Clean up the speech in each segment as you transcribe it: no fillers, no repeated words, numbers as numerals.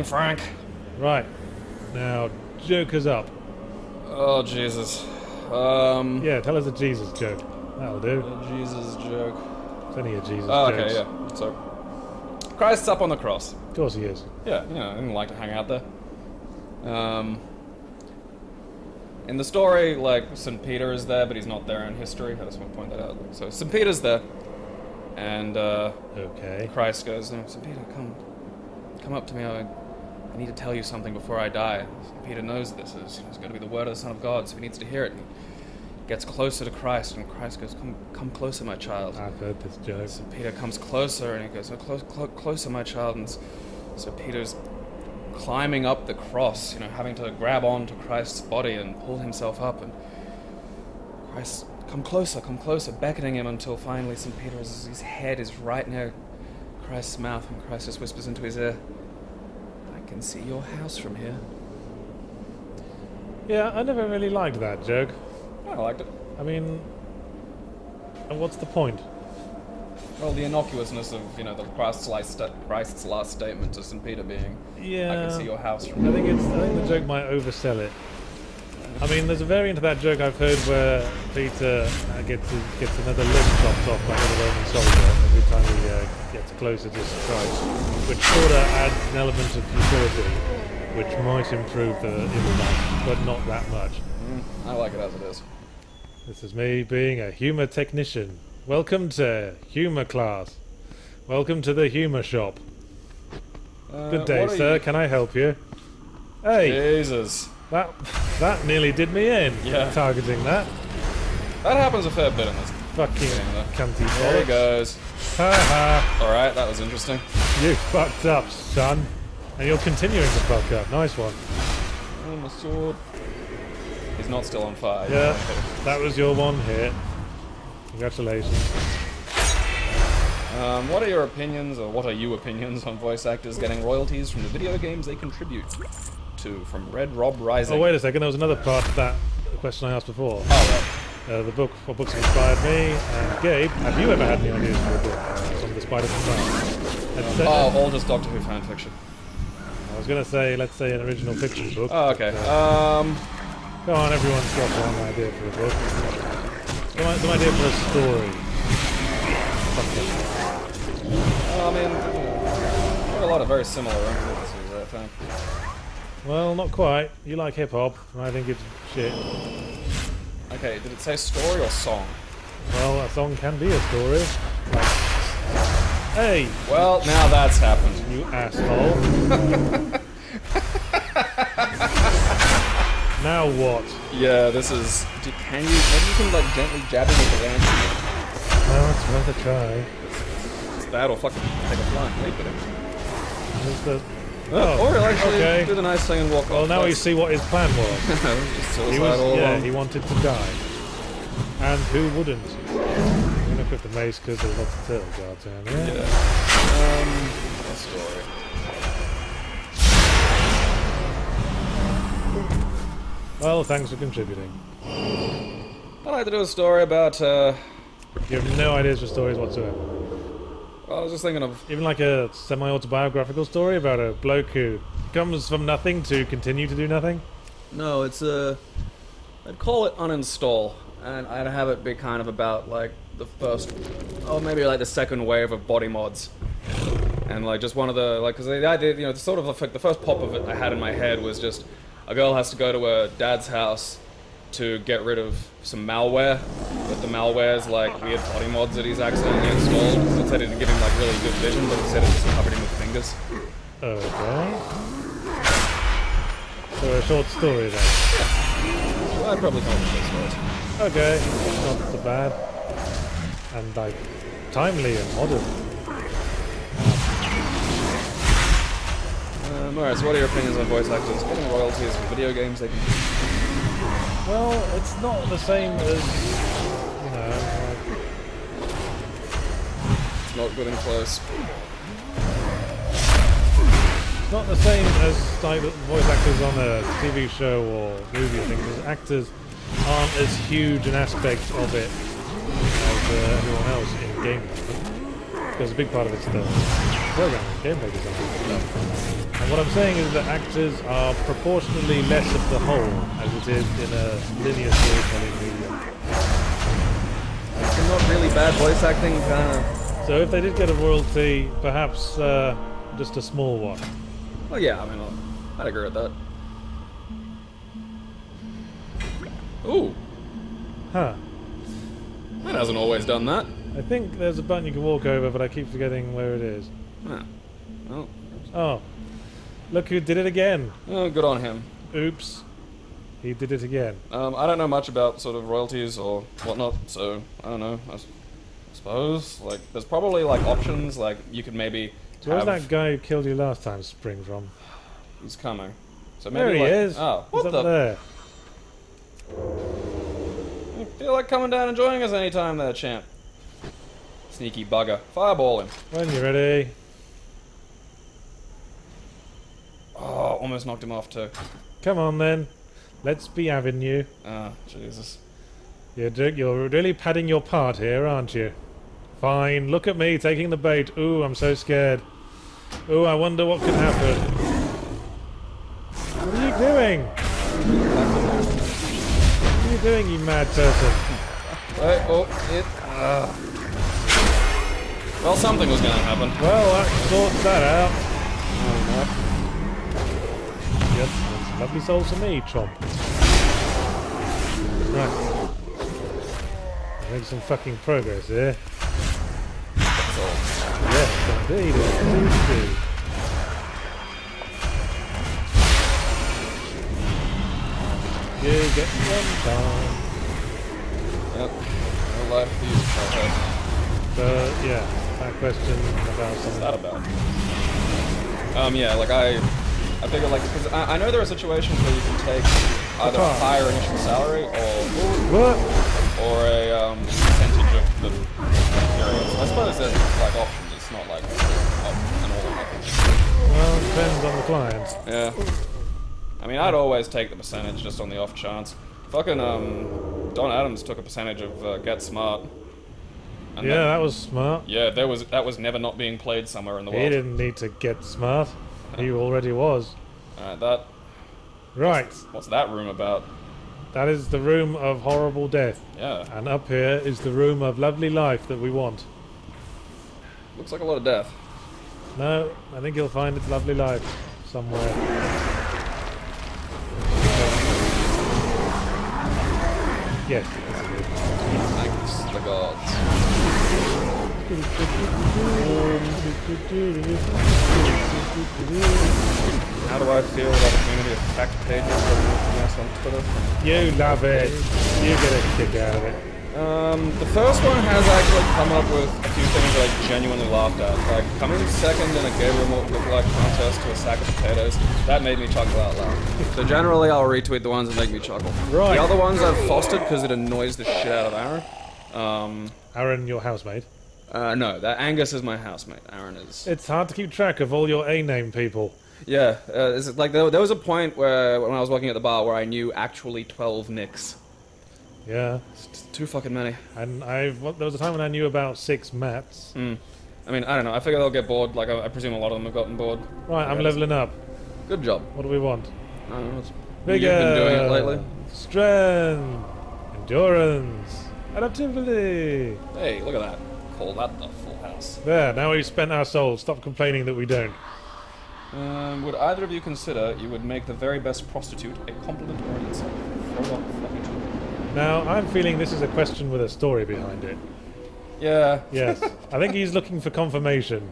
Frank. Right. Now, Joker's up. Oh, Jesus. Yeah, tell us a Jesus joke. That'll do. A Jesus joke. It's only a Jesus Oh, joke. okay, yeah. So, Christ's up on the cross. Of course he is. Yeah, you know, I didn't like to hang out there. In the story, like, St. Peter is there, but he's not there in history. I just want to point that out. So, St. Peter's there, and, Okay. Christ goes, no, St. Peter, come up to me. I need to tell you something before I die. St. Peter knows this is going to be the word of the Son of God, so he needs to hear it. And he gets closer to Christ, and Christ goes, come closer, my child. I've heard this joke. So Peter comes closer, and he goes, closer, my child. And so Peter's climbing up the cross, you know, having to grab onto Christ's body and pull himself up. And Christ, come closer, beckoning him until finally St. Peter's head is right near Christ's mouth, and Christ just whispers into his ear, I can see your house from here. Yeah, I never really liked that joke. I liked it. I mean, what's the point? Well, the innocuousness of, you know, the Christ's last statement to St. Peter being, Yeah. I can see your house from I here. think the joke might oversell it. I mean, there's a variant of that joke I've heard where Peter gets another limb chopped off by another Roman soldier every time he gets closer to Christ, which sort of adds an element of futility, which might improve the impact, but not that much. I like it as it is. This is me being a humour technician. Welcome to humour class. Welcome to the humour shop. Good day, sir. Can I help you? Hey, Jesus. that nearly did me in. Yeah. Targeting that. That happens a fair bit in this. Fucking Yeah. cunty There he bollocks. goes. Ha ha. Alright, that was interesting. You fucked up, son. And you're continuing to fuck up. Nice one. Oh, my sword. He's not still on fire. Yeah, that was your one hit. Congratulations. What are your opinions, or what are you opinions on voice actors getting royalties from the video games they contribute to? From Red Rob Rising. Oh, wait a second. There was another part of that question I asked before. Oh, right. What books have inspired me? And Gabe, have you ever had any ideas for a book? Some of the Spider-Man. Oh, all just Doctor Who fan fiction. I was going to say, let's say an original fiction book. Oh, okay. Go on, everyone's got one idea for a book. Some idea for a story. Something. I mean, there are a lot of very similar influences, I think. Well, not quite. You like hip-hop, and I think it's shit. Okay, did it say story or song? Well, a song can be a story. Hey! Well, now that's happened. You asshole. Now what? Yeah, this is... Maybe you can, like, gently jab him with the lance. Well, it's worth a try. It's that or fucking take a flying leap at him. There's the... Or he'll actually okay. do the nice thing and walk off. Well, now we see what his plan was. Just suicide all along. He wanted to die. And who wouldn't? I'm going to equip the mace because there's lots of turtle guards down here. Yeah. A story. Well, thanks for contributing. I'd like to do a story about, You have no ideas for stories whatsoever. I was just thinking of... Even like a semi-autobiographical story about a bloke who comes from nothing to continue to do nothing? No, it's I'd call it Uninstall, and I'd have it be kind of about, like, the first... Oh, maybe, like, the second wave of body mods. And, like, just one of the... Like, because the idea, you know, sort of, like, the first pop of it I had in my head was just... A girl has to go to her dad's house to get rid of some malware, but the malware's like weird body mods that he's accidentally installed. So it said it didn't give him like really good vision, but it said it just covered him with fingers. Okay. So a short story then. Yeah. I'd probably come up with those stories. Okay, not so bad. And like timely and modern. Alright, so what are your opinions on voice actors getting royalties for video games they can... Well, it's not the same as, you know, like... It's not good and close. It's not the same as like voice actors on a TV show or movie thing, because actors aren't as huge an aspect of it as everyone else in game. because a big part of it's the programming, gameplay design. And what I'm saying is that actors are proportionally less of the whole as it is in a linear storytelling medium. Some not really bad voice acting, kind of. So if they did get a royalty, perhaps just a small one. Well, yeah, I mean, I'd agree with that. Ooh. Huh. That hasn't always done that. I think there's a button you can walk over, but I keep forgetting where it is. Huh. Oh. Oh. Look who did it again. Oh, good on him. Oops. He did it again. I don't know much about sort of royalties or whatnot, so I don't know. I suppose, like, there's probably, like, options, like, you could maybe So where's that guy who killed you last time spring from? He's coming. So maybe, there he like, is. Oh, He's what up there. You feel like coming down and joining us anytime there, champ. Sneaky bugger. Fireball him. When you're ready. Oh, almost knocked him off too. Come on then. Let's be having you. Ah, Jesus. You're really padding your part here, aren't you? Fine. Look at me taking the bait. Ooh, I'm so scared. Ooh, I wonder what could happen. What are you doing? What are you doing, you mad person? Wait, oh, it... Well, something was going to happen. Well, that sorts that out. Oh, Yep, that's lovely souls for me, chomp. Right. Make some fucking progress here. That's all. Yes, indeed, indeed. You get one time. Yep. No life for you, okay. Yeah, that question about What's something. that about? Yeah, like I figure like, because I know there are situations where you can take either a higher initial salary or a percentage of the experience. I suppose there's like options, it's not like an all or nothing. Well, it depends on the client. Yeah. I mean, I'd always take the percentage just on the off chance. Fucking, Don Adams took a percentage of Get Smart. And Yeah, that was smart. Yeah, that was never not being played somewhere in the world. He didn't need to get smart. He already was. That... Right. What's that room about? That is the room of horrible death. Yeah. And up here is the room of lovely life that we want. Looks like a lot of death. No, I think you'll find its lovely life somewhere. Yes, yes it is. Thanks the gods. How do I feel about the community of fact pages on Twitter? You love it. You get a kick out of it. The first one has actually come up with a few things that I genuinely laughed at. Like, coming second in a Gabriel look-alike contest to a sack of potatoes, that made me chuckle out loud. So generally I'll retweet the ones that make me chuckle. Right. The other ones I've fostered because it annoys the shit out of Aaron. Aaron, your housemate? No, that Angus is my housemate. Aaron is... It's hard to keep track of all your A-name people. Yeah, it's like there was a point where when I was working at the bar where I knew actually 12 Nicks. Yeah. It's too fucking many. And there was a time when I knew about 6 Matts. I mean, I don't know. I figure they'll get bored. Like, I presume a lot of them have gotten bored. Right, I'm leveling up. Good job. What do we want? I don't know. Bigger. You've been doing it lately. Strength. Endurance. Adaptability. Hey, look at that. Call that the full house. There, now we've spent our souls. Stop complaining that we don't. Would either of you consider you would make the very best prostitute a compliment or an insult? Throw up fucking two. Now, I'm feeling this is a question with a story behind it. Yeah. Yes. I think he's looking for confirmation.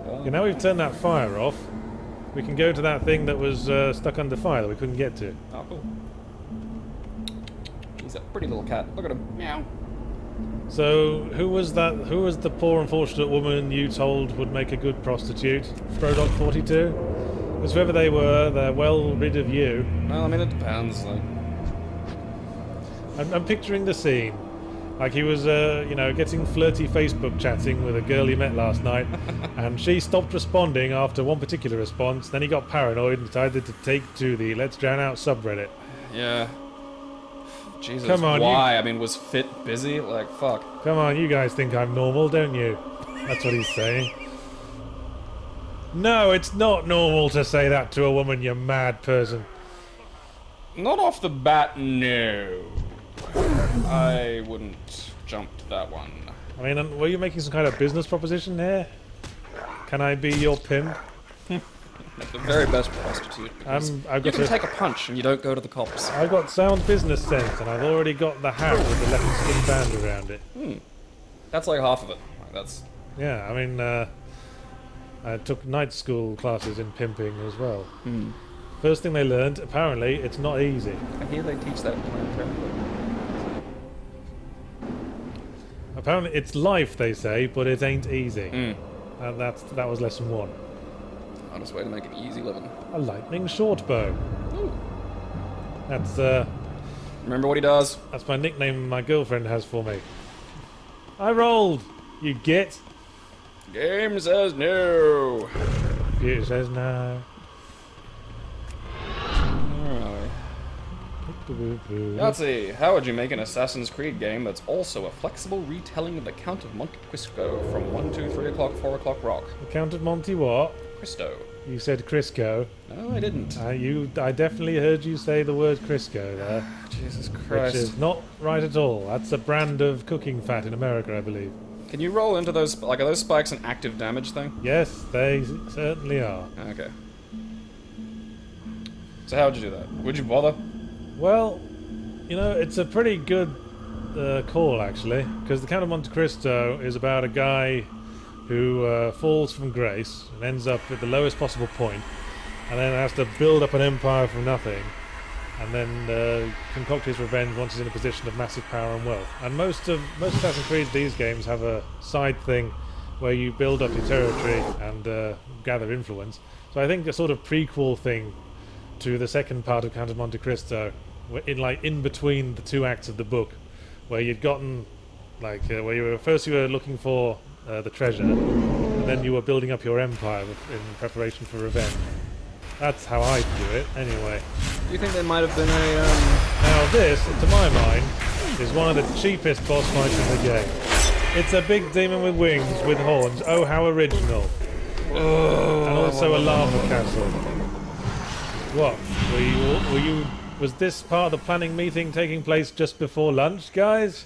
Okay, now we've turned that fire off, we can go to that thing that was stuck under fire that we couldn't get to. Oh, cool. He's a pretty little cat. Look at him. Meow. So, who was that? Who was the poor unfortunate woman you told would make a good prostitute? Frodock42? Because whoever they were, they're well rid of you. Well, I mean, it depends. Like... I'm picturing the scene. Like he was, you know, getting flirty Facebook chatting with a girl he met last night, and she stopped responding after one particular response. Then he got paranoid and decided to take to the Let's Drown Out subreddit. Yeah. Jesus, Come on, why? I mean, was Fit busy? Like, fuck. Come on, you guys think I'm normal, don't you? That's what he's saying. No, it's not normal to say that to a woman, you mad person. Not off the bat, no. I wouldn't jump to that one. I mean, were you making some kind of business proposition here? Can I be your pimp? Like the very best prostitute. I've You got can take a punch and you don't go to the cops. I've got sound business sense, and I've already got the hat with the leopard skin band around it. That's like half of it. Like, that's... Yeah, I mean, I took night school classes in pimping as well. First thing they learned, apparently, it's not easy. I hear they teach that in America. Apparently, it's life, they say, but it ain't easy. And that was lesson 1. Honest way to make it easy living. A lightning short bow. Ooh. That's Remember what he does? that's my nickname my girlfriend has for me. I rolled, you git. Game says no. It says no. Yahtzee, how would you make an Assassin's Creed game that's also a flexible retelling of the Count of Monte Cristo from 1, 2, 3 o'clock, 4 o'clock rock? The Count of Monte what? Cristo. You said Crisco. No, I didn't. I definitely heard you say the word Crisco there. Jesus Christ. Which is not right at all. That's a brand of cooking fat in America, I believe. Can you roll into those, like, are those spikes an active damage thing? Yes, they certainly are. Okay. So how would you do that? Would you bother? Well, you know, it's a pretty good call, actually, because the Count of Monte Cristo is about a guy who falls from grace and ends up at the lowest possible point, and then has to build up an empire from nothing, and then concoct his revenge once he's in a position of massive power and wealth. And most Assassin's Creed, these games have a side thing where you build up your territory and gather influence. So I think a sort of prequel thing to the second part of Count of Monte Cristo, in between the 2 acts of the book, where you'd gotten where you were looking for the treasure, and then you were building up your empire in preparation for revenge. That's how I do it, anyway. Do you think there might have been a, Now this, to my mind, is one of the cheapest boss fights in the game. It's a big demon with wings, with horns. Oh, how original! And also a lava castle. What? Were you? Was this part of the planning meeting taking place just before lunch, guys?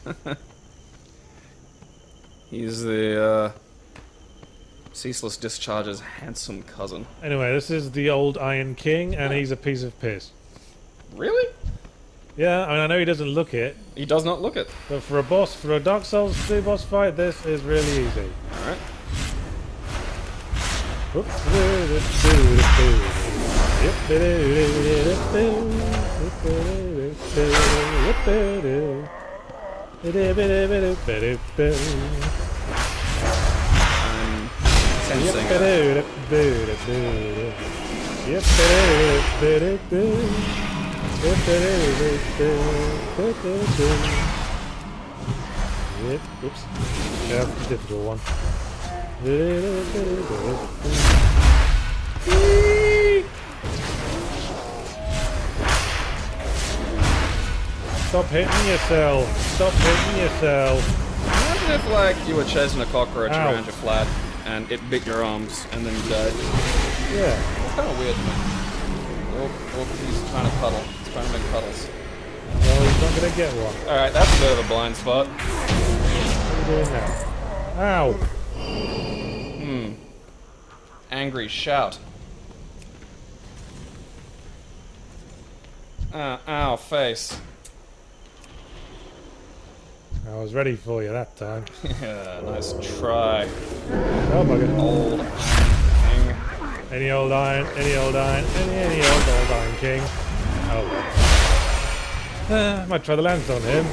He's the, Ceaseless Discharge's handsome cousin. Anyway, this is the old Iron King, and he's a piece of piss. Really? Yeah, I mean, I know he doesn't look it. He does not look it. But for a Dark Souls 2 boss fight, this is really easy. Alright. Oops. Yeah, that's a difficult one. Stop hitting yourself! Stop hitting yourself! Imagine if, like, you were chasing a cockroach Ow. around your flat, and it bit your arms, and then you died. Yeah. It's kind of weird, man. Oh, he's trying to cuddle. He's trying to make cuddles. Well, he's not gonna get one. Alright, that's a bit of a blind spot. What are you doing now? Ow! Angry shout. Ow, face. I was ready for you that time. Yeah, nice try. Oh, bugger. Old thing. Any old iron, any old iron, any old iron king. Oh well. I might try the lance on him.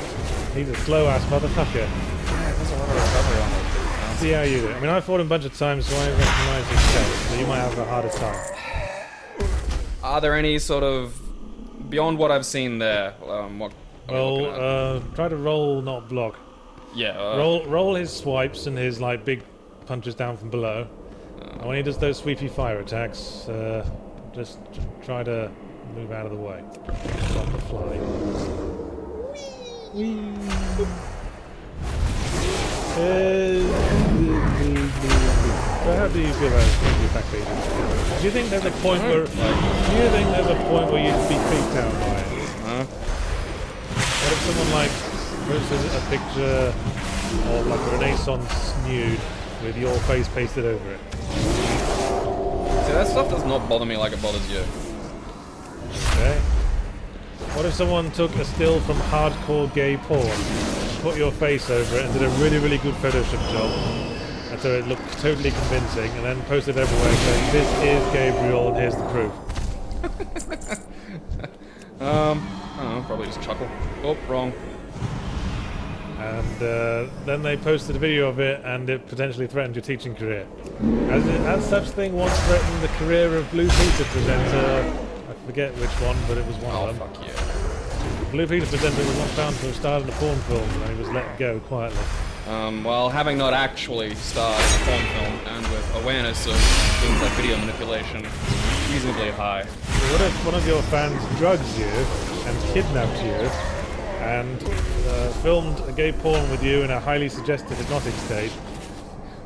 He's a slow ass motherfucker. Yeah, there's a lot of recovery on it. See how you do. I mean, I've fought him a bunch of times, so I recognise his skills, so you might have a harder time. Are there any sort of, beyond what I've seen there, what are we looking at? Try to roll, not block. Yeah. Roll his swipes and his like big punches down from below. And when he does those sweepy fire attacks, just try to move out of the way. On the fly. So how do you feel about the attack agent? Do you think there's a point where you'd be freaked out by it? What if someone like posted a picture of like a Renaissance nude with your face pasted over it? See, that stuff does not bother me like it bothers you. Okay. What if someone took a still from hardcore gay porn, put your face over it and did a really, really good Photoshop job, and so it looked totally convincing, and then posted everywhere saying, "This is Gabriel and here's the proof." I don't know, probably just chuckle. Oh, wrong. And then they posted a video of it, and it potentially threatened your teaching career. As such thing once threatened the career of Blue Peter presenter, I forget which one, but it was one of them. Oh, fuck you. Blue Peter presenter was not found to have starred in a porn film, and he was let go quietly. Well, having not actually starred in a porn film, and with awareness of things like video manipulation reasonably high. So what if one of your fans drugs you and kidnapped you and filmed a gay porn with you in a highly suggestive hypnotic state?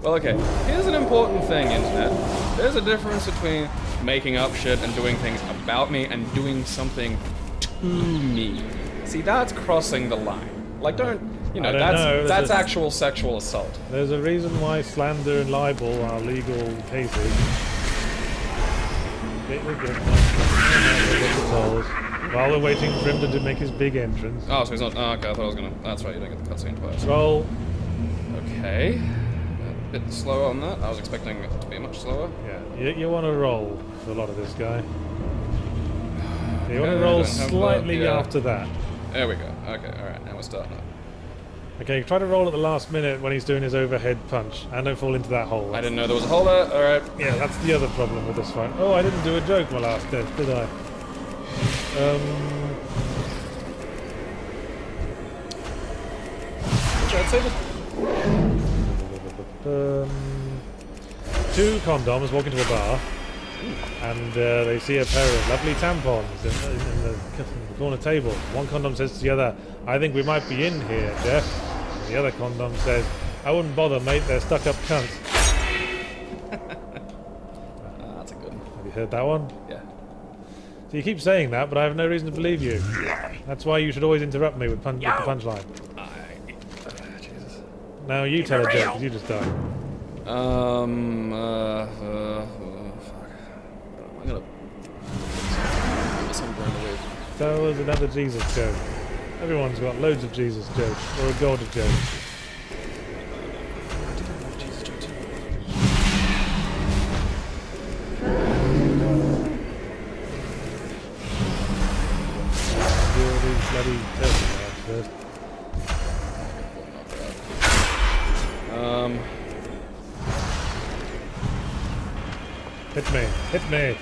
Well, okay, here's an important thing, Internet. There's a difference between making up shit and doing things about me and doing something to me. See, that's crossing the line. Like, don't, you know, that's actual sexual assault. There's a reason why slander and libel are legal cases. While we're waiting for him to make his big entrance. Oh, so he's not. Oh, okay, I thought I was gonna. That's right, you didn't get the cutscene twice. Roll. Okay. A bit slower on that. I was expecting it to be much slower. Yeah, you want to roll for a lot of this guy. You want to roll slightly after that. There we go. Okay, alright, now we're starting up. Okay, try to roll at the last minute when he's doing his overhead punch, and don't fall into that hole. I didn't know there was a hole there. Alright. Yeah, that's the other problem with this fight. Oh, I didn't do a joke my last death, did I? I'd say two condoms walk into a bar, and they see a pair of lovely tampons in the corner table. One condom says to the other, "I think we might be in here, Jeff." And the other condom says, "I wouldn't bother, mate, they're stuck-up cunts." That's a good one. Have you heard that one? Yeah. So you keep saying that, but I have no reason to believe you. That's why you should always interrupt me with the punchline. Jesus. Now you tell a joke, because you just died. Fuck. I'm gonna... That was another Jesus joke. Everyone's got loads of Jesus jokes, or a God of jokes. Bloody first. Hit me. Hit me.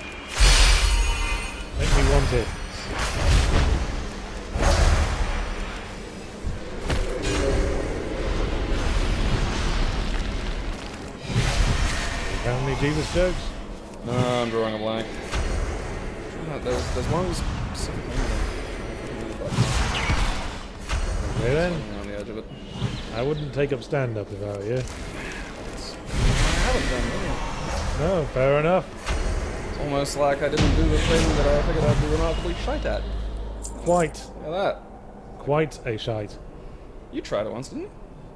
Make me want it. Found any Jesus jokes? No, I'm drawing a blank. There's one specific one. Okay then. On the edge of it. I wouldn't take up stand-up if I were you. I haven't done that. No, fair enough. It's almost like I didn't do the thing that I figured I'd be remarkably shite at. Quite. Look at that. Quite a shite. You tried it once, didn't you?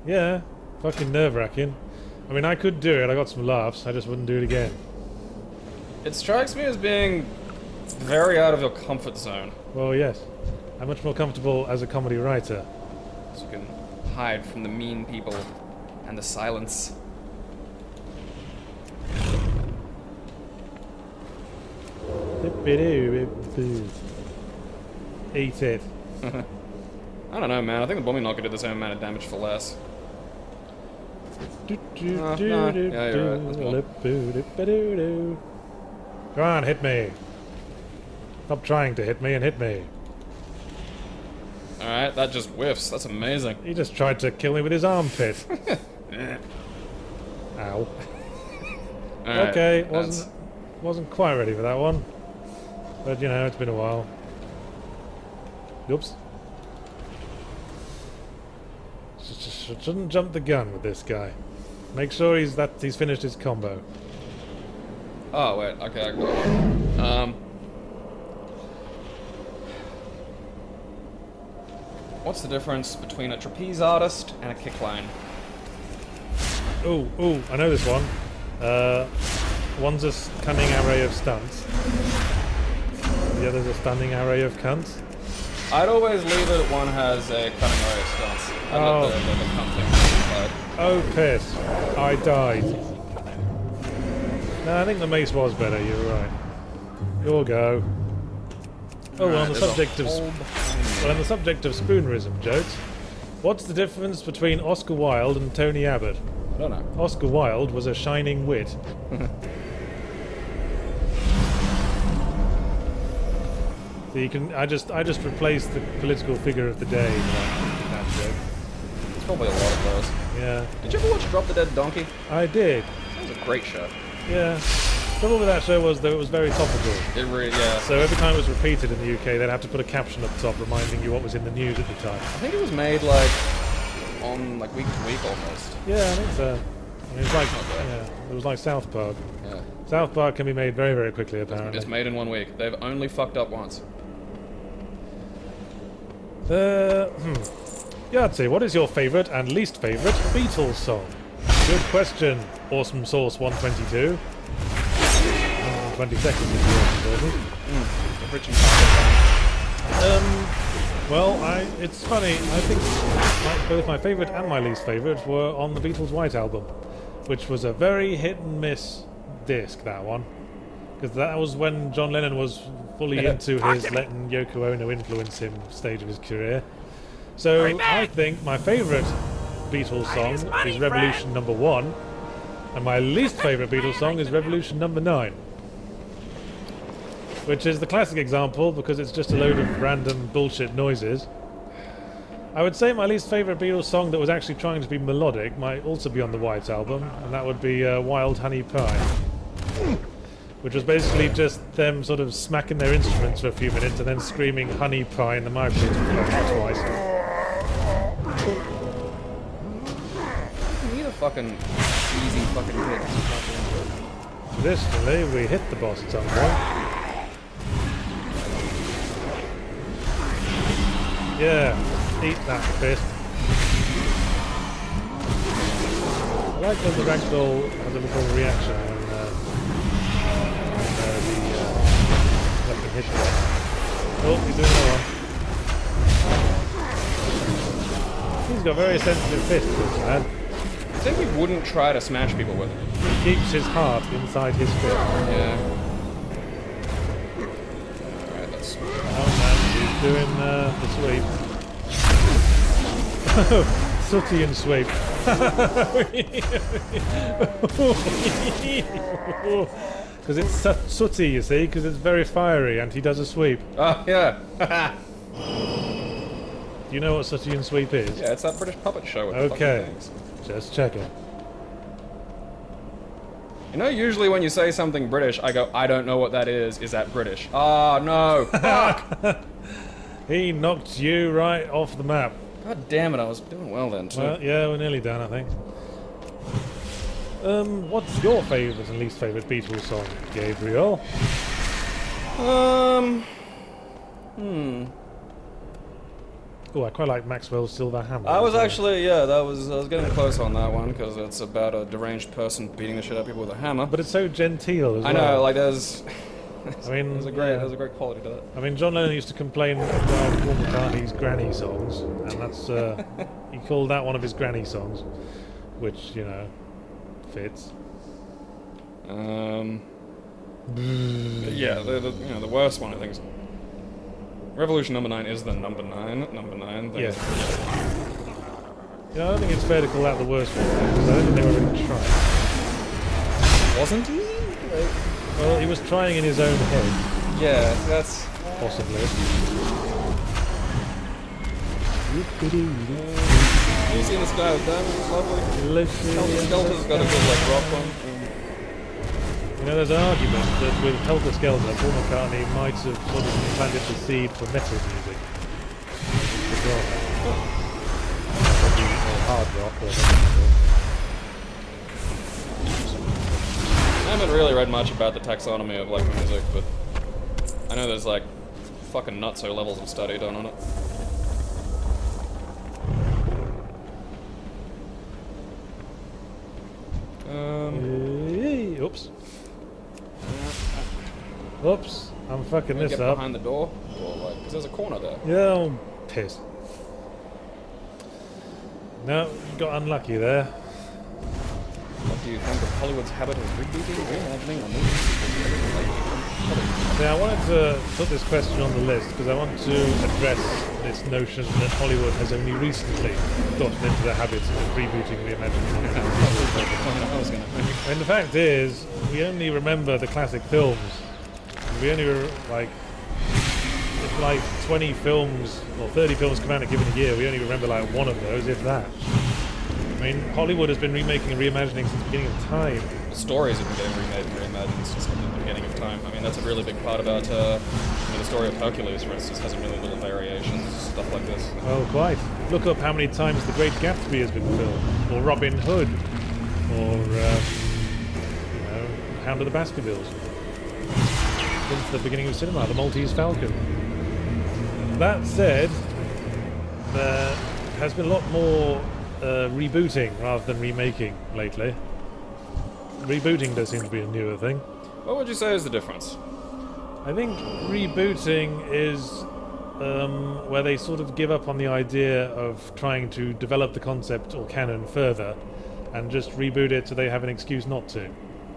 Yeah. Fucking nerve-wracking. I mean, I could do it. I got some laughs. I just wouldn't do it again. It strikes me as being very out of your comfort zone. Well, yes. I'm much more comfortable as a comedy writer. So you can hide from the mean people and the silence. Eat it. I don't know, man. I think the bombing knocker did the same amount of damage for less. No. Yeah, you're right. Go on, hit me. Stop trying to hit me and hit me. Alright, that just whiffs. That's amazing. He just tried to kill me with his armpit. Ow. Right, okay, wasn't quite ready for that one. But you know, it's been a while. Oops. Shouldn't jump the gun with this guy. Make sure he's finished his combo. Oh wait, okay, I got it. What's the difference between a trapeze artist and a kickline? Oh, I know this one. One's a cunning array of stunts. The other's a stunning array of cunts. I'd always leave it one has a cunning array of stunts. I love the cunt thing inside. Oh, piss. I died. No, I think the mace was better, you're right. Your go. Oh, well, on the subject of spoonerism jokes, what's the difference between Oscar Wilde and Tony Abbott? I don't know. Oscar Wilde was a shining wit. So you can. I just replaced the political figure of the day with that joke. There's probably a lot of those. Yeah. Did you ever watch Drop the Dead Donkey? I did. That was a great show. Yeah. The trouble with that show was that it was very topical. It really, yeah. So every time it was repeated in the UK, they'd have to put a caption up top reminding you what was in the news at the time. I think it was made like on like week to week almost. Yeah, I think so. I mean, it was like it was like South Park. Yeah. South Park can be made very, very quickly, apparently. It's made in 1 week. They've only fucked up once. Yahtzee, what is your favourite and least favourite Beatles song? Good question. Awesome Sauce 122. 120 seconds is the awesome version. Well, it's funny. I think both my favourite and my least favourite were on the Beatles' White Album, which was a very hit and miss disc, that one. Because that was when John Lennon was fully into his letting Yoko Ono influence him stage of his career. So I think my favourite Beatles song is Revolution Number 1, and my least favourite Beatles song is Revolution Number 9. Which is the classic example because it's just a load of random bullshit noises. I would say my least favourite Beatles song that was actually trying to be melodic might also be on the White Album, and that would be Wild Honey Pie. Which was basically just them sort of smacking their instruments for a few minutes and then screaming honey pie in the microphone twice. You need a fucking easy fucking hit. Traditionally, we hit the boss at some point. Yeah, eat that fist. I like when the ragdoll has a little reaction when the weapon hits it. Oh, he's doing another one. He's got very sensitive fists, this man. I think he wouldn't try to smash people with it. He keeps his heart inside his fist. Yeah. Alright, that's... Oh man, he's doing the sweep. Sooty and sweep. Because it's sooty, you see, because it's very fiery and he does a sweep. Oh, yeah. Do you know what sooty and sweep is? Yeah, it's that British puppet show with the okay, fucking things. just checking. You know, usually when you say something British, I go, I don't know what that is. Is that British? Oh, no. Fuck. He knocked you right off the map. God damn it, I was doing well then, too. Well, yeah, we're nearly done, I think. What's your favourite and least favourite Beatles song, Gabriel? Oh, I quite like Maxwell's Silver Hammer. I was actually, yeah, I was getting close on that one, because it's about a deranged person beating the shit out of people with a hammer. But it's so genteel as well. I know, like there's... I mean, there's a great quality to that. I mean, John Lennon used to complain about Paul McCartney's granny songs, and that's he called that one of his granny songs, which you know fits. Yeah, the worst one I think is Revolution Number 9 is the number 9 thing. Yeah. You know, I don't think it's fair to call that the worst one because I don't think they were really trying. Wasn't he? Well, he was trying in his own head. Yeah, that's... Possibly. You seen this guy with that? It's lovely. Skelter's got a good like rock one. You know, there's an argument that with Helter Skelter, Paul McCartney might have sort of planted the seed for metal music. hard rock or something. I haven't really read much about the taxonomy of like music, but I know there's like fucking nutso levels of study done on it. Oops. Oops. I'm fucking this get up. Behind the door, or like, because there's a corner there. Yeah, I'm pissed. No, you got unlucky there. What do you think of Hollywood's habit of rebooting, reimagining, or moving? Yeah, I wanted to put this question on the list because I want to address this notion that Hollywood has only recently gotten into the habit of rebooting, reimagining. And the fact is, we only remember the classic films. We only if like 20 films or 30 films come out in a given year, we only remember like one of those, if that. I mean, Hollywood has been remaking and reimagining since the beginning of time. The stories have been getting remade and reimagined since the beginning of time. I mean, that's a really big part about the story of Hercules, for instance, has a really little variations, stuff like this. Oh, quite. Look up how many times The Great Gatsby has been filmed, or Robin Hood, or Hound of the Baskervilles. Since the beginning of cinema, The Maltese Falcon. That said, there has been a lot more rebooting rather than remaking lately. Rebooting does seem to be a newer thing. What would you say is the difference? I think rebooting is where they sort of give up on the idea of trying to develop the concept or canon further and just reboot it so they have an excuse not to.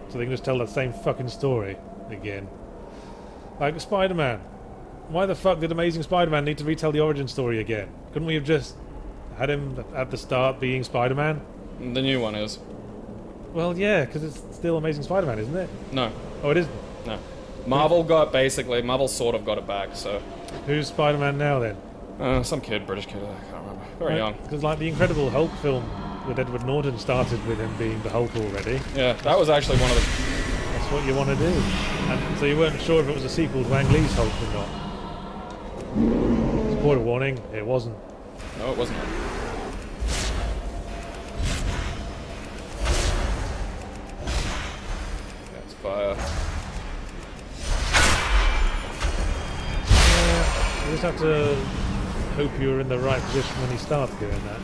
So they can just tell the same fucking story again. Like Spider-Man. Why the fuck did Amazing Spider-Man need to retell the origin story again? Couldn't we have just had him at the start being Spider-Man? The new one is. Well, yeah, because it's still Amazing Spider-Man, isn't it? No. Oh, it isn't? No. Marvel sort of got it back, so... Who's Spider-Man now, then? Some kid, British kid, I can't remember. Very young. Because, like, the Incredible Hulk film with Edward Norton started with him being the Hulk already. Yeah, that was actually one of the... That's what you want to do. And so you weren't sure if it was a sequel to Ang Lee's Hulk or not. Spoiler warning, it wasn't. No, it wasn't. That's fire. You just have to hope you're in the right position when you start doing that.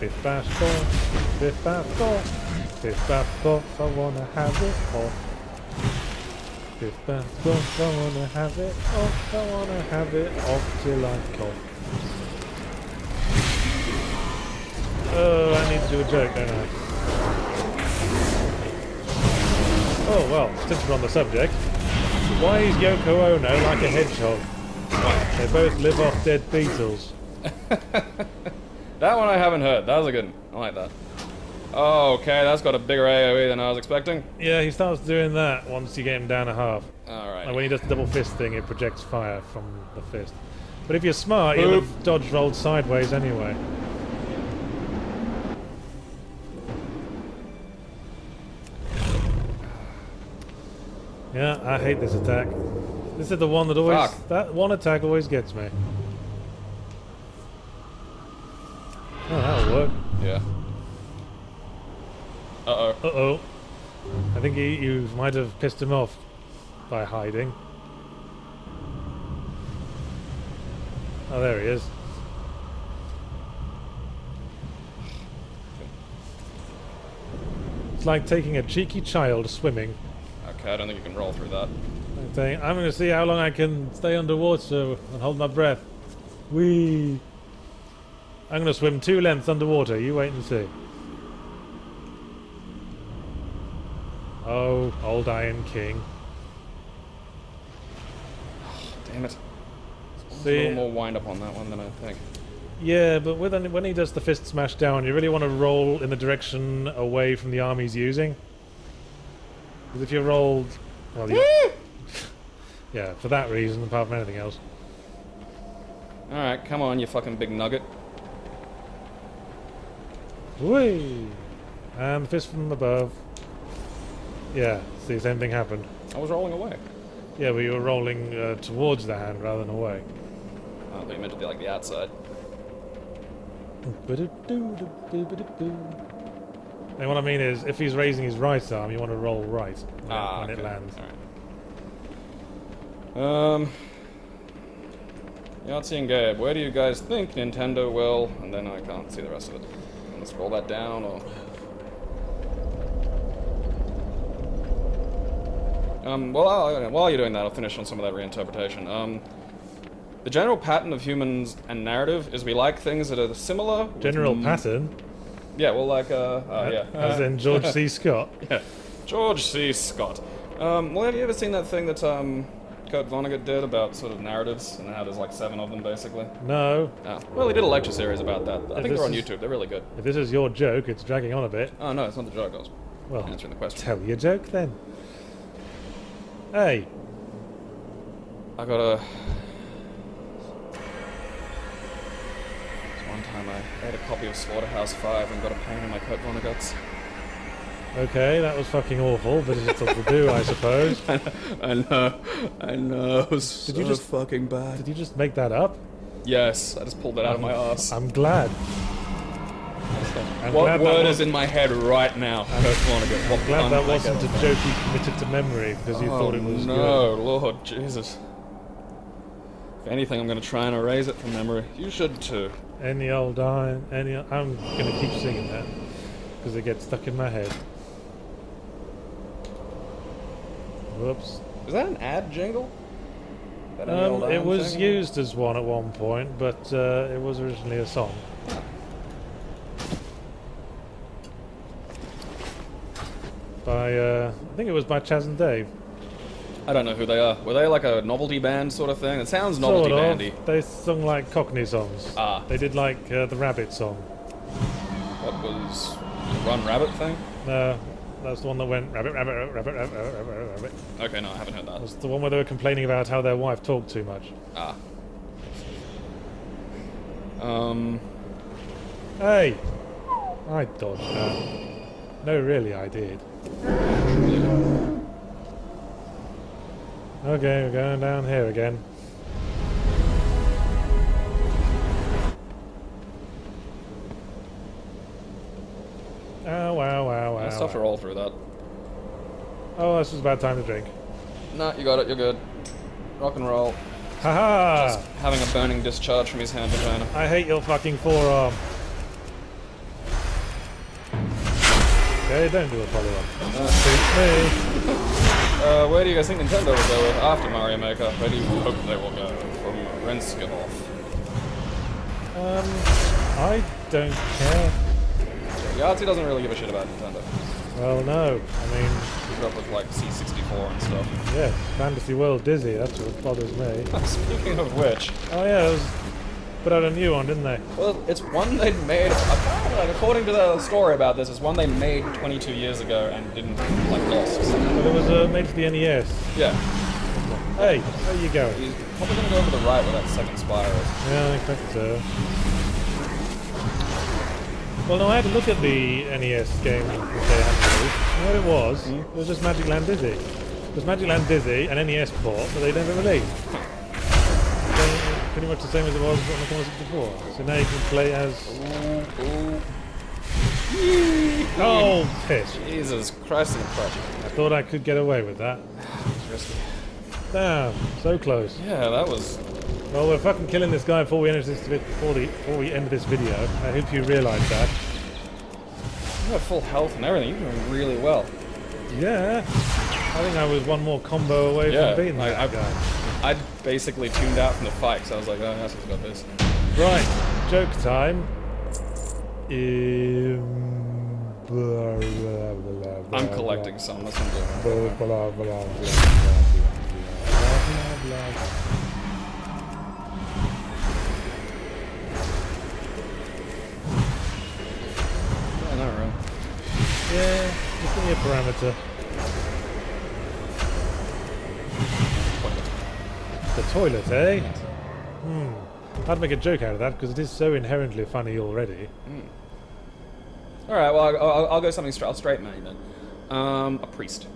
Biff bash boff, biff baff boff, biff baff boff, I wanna have it all. Biff baff boff, I wanna have it off, I wanna have it off till I cough. Oh, I need to do a joke, don't I? Oh well, since we're on the subject, why is Yoko Ono like a hedgehog? They both live off dead Beatles. That one I haven't heard. That was a good one. I like that. Oh, okay, that's got a bigger AoE than I was expecting. Yeah, he starts doing that once you get him down a half. Alright. Like when he does the double fist thing, it projects fire from the fist. But if you're smart, you'll have dodge rolled sideways anyway. Yeah, I hate this attack. This is the one that always... Fuck. That one attack always gets me. Oh, that'll work. Yeah. Uh-oh. Uh-oh. I think you might have pissed him off by hiding. Oh, there he is. It's like taking a cheeky child swimming. Okay, I don't think you can roll through that. And saying, I'm going to see how long I can stay underwater and hold my breath. Whee! I'm going to swim 2 lengths underwater. You wait and see. Oh, old Iron King. Damn it. There's a See, little more wind up on that one than I think. yeah, but when he does the fist smash down, you really want to roll in the direction away from the arm he's using. Because if you rolled... Well, yeah, for that reason, apart from anything else. Alright, come on, you fucking big nugget. Whee! And the fist from above. Yeah, see, same thing happened. I was rolling away. Yeah, but you were rolling towards the hand rather than away. Oh, but you meant to be like the outside. And what I mean is, if he's raising his right arm, you want to roll right when it okay. lands. Alright. Yahtzee and Gabe, where do you guys think Nintendo will... And then I can't see the rest of it. I'm gonna scroll that down, or... while you're doing that, I'll finish on some of that reinterpretation. The general pattern of humans and narrative is we like things that are similar... General pattern? Yeah, well, like, yeah. As in George C. Scott? Yeah, George C. Scott. Well, have you ever seen that thing that, Kurt Vonnegut did about sort of narratives, and how there's like 7 of them, basically? No. Oh. Well, he did a lecture series about that. I think they're on YouTube. They're really good. If this is your joke, it's dragging on a bit. Oh, no, it's not the joke. I was well, answering the question. Tell your joke, then. Hey. I got a... One time I ate a copy of Slaughterhouse 5 and got a pain in my Kurt Vonnegut's. Okay, that was fucking awful, but it's what to do, I suppose. I know. It was did you just fucking bad? Did you just make that up? Yes, I just pulled that out of my ass. I'm glad. What word is in my head right now? Kurt Vonnegut. I'm glad that wasn't a joke you committed to memory because you thought it was good. No, Lord Jesus. If anything, I'm going to try and erase it from memory. You should too. Any old dying, I'm going to keep singing that because it gets stuck in my head. Whoops. Is that an ad jingle? It was used as one at one point, but it was originally a song. By, I think it was by Chaz and Dave. I don't know who they are. Were they like a novelty band sort of thing? It sounds novelty bandy. They sung like Cockney songs. Ah. They did like the Rabbit song. What was the Run Rabbit thing? No, that's the one that went rabbit, rabbit, rabbit, rabbit, rabbit, rabbit, rabbit. Okay, no, I haven't heard that. That's the one where they were complaining about how their wife talked too much. Ah. Hey! I dodged that. No, really, I did. Okay, we're going down here again. Ow, wow, wow, wow. It's tough to roll through that. Oh, this is about time to drink. Nah, you got it, you're good. Rock and roll. Haha! Just having a burning discharge from his hand vagina. I hate your fucking forearm. Okay, don't do a follow-up. Suits me. Where do you guys think Nintendo will go after Mario Maker? Where do you hope they will go from Renskinoff? I don't care. Yahtzee doesn't really give a shit about Nintendo. Well, no. I mean... He grew up with, like, C64 and stuff. Yes, Fantasy World Dizzy, that's what bothers me. Speaking of which... Oh yeah, it was put out a new one, didn't they? Well, it's one they'd made... according to the story about this, it's one they made 22 years ago and didn't, like, lost. But it was made for the NES. Yeah. Hey, where you going? He's probably going to go over the right where that second spire is. Yeah, I expect so. Well, no, I had to look at the NES game that they had released. You know what it was? It was just Magic Land Dizzy. It was Magic Land Dizzy, an NES port, but they never released. So, pretty much the same as it was on the Commodore 64. So now you can play as... Oh, piss. Jesus Christ in the crutch. I thought I could get away with that. It's risky. Damn, so close. Yeah, that was... Well, we're fucking killing this guy before we end this video. I hope you realise that. You have full health and everything. You're doing really well. Yeah. I think I was one more combo away from beating that guy. I basically tuned out from the fight because I was like, oh, yes, he's got this. Right, joke time. I'm collecting some. That's what I'm doing. Yeah, no room. Yeah, just give me a parameter. The toilet, eh? I'd make a joke out of that because it is so inherently funny already. Alright, well, I'll go something straight. I'll straight man then. A priest.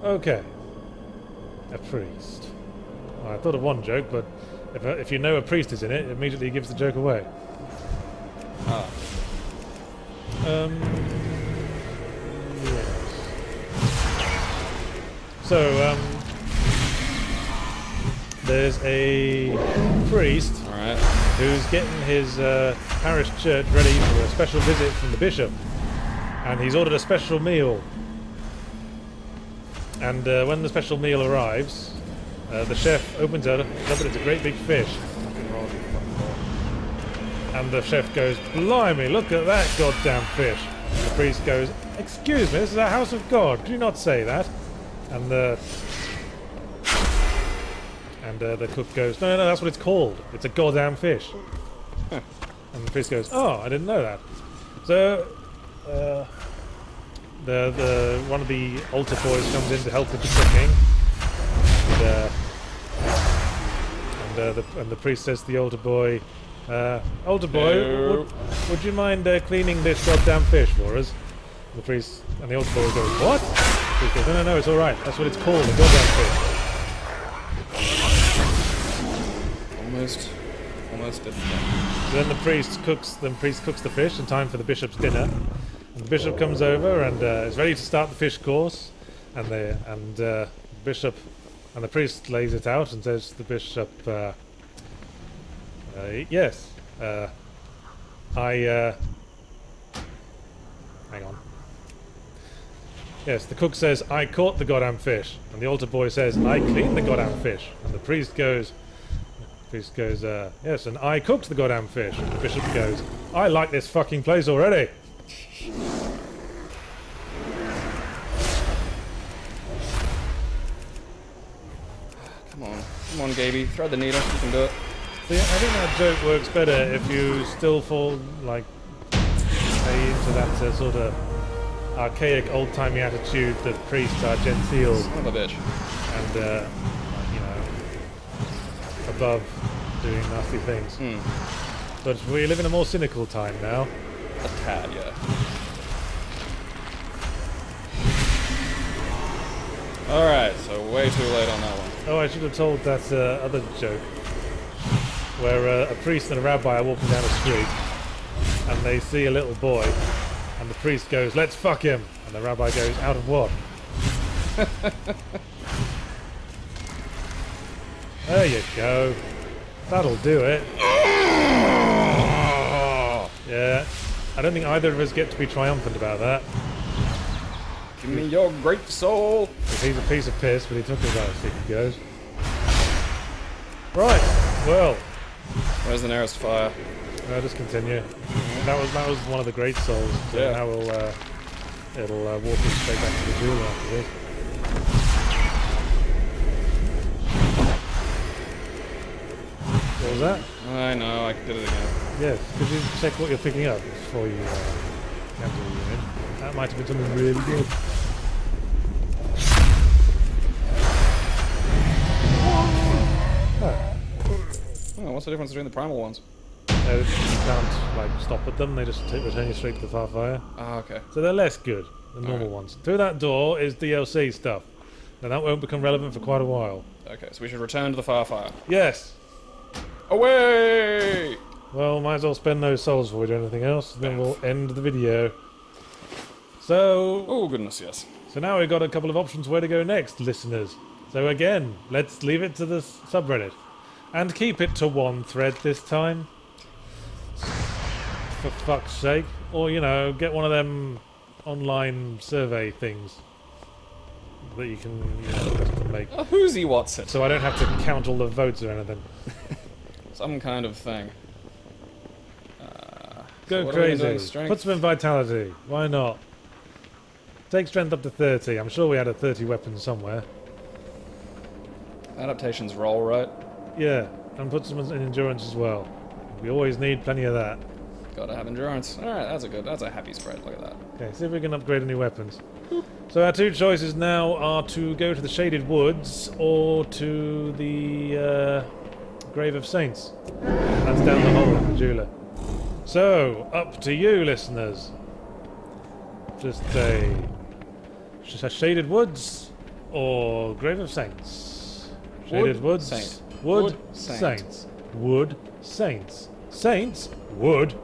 Okay. A priest. Well, I thought of one joke, but if you know a priest is in it, it immediately gives the joke away. Ah. Yes. So, there's a priest Alright. who's getting his parish church ready for a special visit from the bishop. And he's ordered a special meal. And when the special meal arrives, the chef opens it up and it's a great big fish. And the chef goes, "Blimey, look at that goddamn fish." And the priest goes, "Excuse me, this is a house of God. Do not say that." And the cook goes, "No, that's what it's called. It's a goddamn fish." And the priest goes, "Oh, I didn't know that." So, the one of the altar boys comes in to help with the cooking, and the priest says to the altar boy, "Altar boy, would you mind cleaning this goddamn fish for us?" And the altar boy goes, "What?" The priest goes, "No, it's all right. That's what it's called, a goddamn fish." Almost didn't. Then the priest cooks the fish in time for the bishop's dinner. And the bishop comes over and is ready to start the fish course. And the bishop and the priest lays it out and says to the bishop, "Yes, hang on. Yes, the cook says, 'I caught the goddamn fish.' And the altar boy says, 'I cleaned the goddamn fish.' And the priest goes, yes, and I cooked the goddamn fish." And the bishop goes, "I like this fucking place already." Come on, Gaby, thread the needle. You can do it. See, I think that joke works better if you still fall, like, stay into that sort of archaic, old-timey attitude that priests are genteel. Son of a bitch. And, you know, above doing nasty things. But we live in a more cynical time now. A tad, yeah. Alright, so way too late on that one. Oh, I should have told that other joke. Where a priest and a rabbi are walking down a street, and they see a little boy, and the priest goes, "Let's fuck him," and the rabbi goes, "Out of what?" There you go. That'll do it. Yeah. I don't think either of us get to be triumphant about that. Give me your great soul. He's a piece of piss, but he took his ass, he goes. Right. Well. Where's the nearest fire? I'll just continue. That was one of the great souls. So yeah. Now it'll walk us straight back to the jewel after this. What was that? I know, I did it again. Yes. Could you check what you're picking up before you cancel the unit? That might have been something really good. Oh, what's the difference between the primal ones? You can't like stop at them. They just return you straight to the far fire. Ah, okay. So they're less good than normal ones. Through that door is DLC stuff. Now that won't become relevant for quite a while. Okay, so we should return to the far fire. Yes. Away! Well, might as well spend those souls before we do anything else. Then we'll end the video. So. Oh goodness, yes. So now we've got a couple of options where to go next, listeners. So again, let's leave it to the subreddit. And keep it to one thread this time. For fuck's sake. Or, you know, get one of them online survey things that you can make. A who's what's it? So I don't have to count all the votes or anything. Some kind of thing. Go so crazy. Put some in vitality. Why not? Take strength up to 30. I'm sure we had a 30 weapon somewhere. Adaptations roll, right? Yeah, and put some in endurance as well. We always need plenty of that. Gotta have endurance. Alright, that's a happy spread. Look at that. Okay, see if we can upgrade any weapons. So our two choices now are to go to the Shaded Woods or to the Grave of Saints. That's down the hole in the jeweler. So, up to you, listeners. Just a Shaded Woods or Grave of Saints? Shaded Woods. Saint. Wood. Saint. Saints. Wood. Saints. Saints. Wood.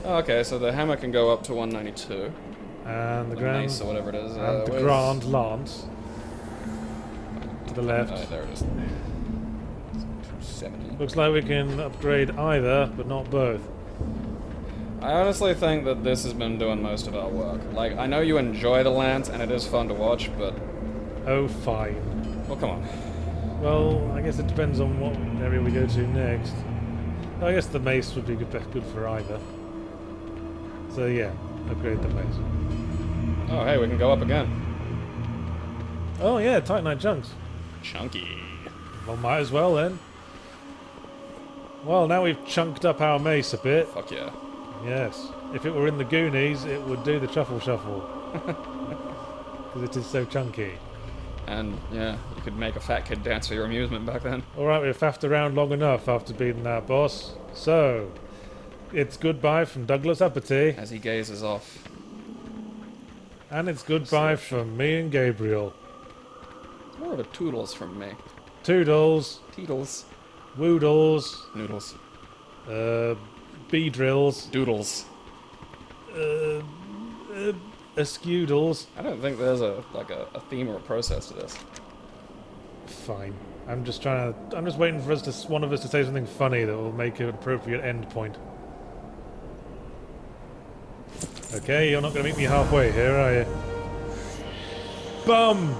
Oh, okay, so the hammer can go up to 192. And the mace or whatever it is. And the where's- grand lance. To the left. Oh, there it is. 270. Looks like we can upgrade either, but not both. I honestly think that this has been doing most of our work. Like, I know you enjoy the lance, and it is fun to watch, but... Oh, fine. Well, come on. Well, I guess it depends on what area we go to next. I guess the mace would be good for either. So yeah, upgrade the mace. Oh, hey, we can go up again. Oh yeah, Titanite chunks. Chunky. Well, might as well then. Well, now we've chunked up our mace a bit. Fuck yeah. Yes. If it were in the Goonies, it would do the truffle shuffle. Because it is so chunky. And, yeah, you could make a fat kid dance for your amusement back then. Alright, we've faffed around long enough after beating that boss. So, it's goodbye from Douglas Uppity. As he gazes off. And it's goodbye from me and Gabriel. More of a toodles from me. Toodles, Teetles. woodles, Noodles. bee-drills, Doodles. askeudles. I don't think there's a theme or a process to this. Fine. I'm just waiting for one of us to say something funny that will make an appropriate end point. Okay, you're not going to meet me halfway here, are you? Bum!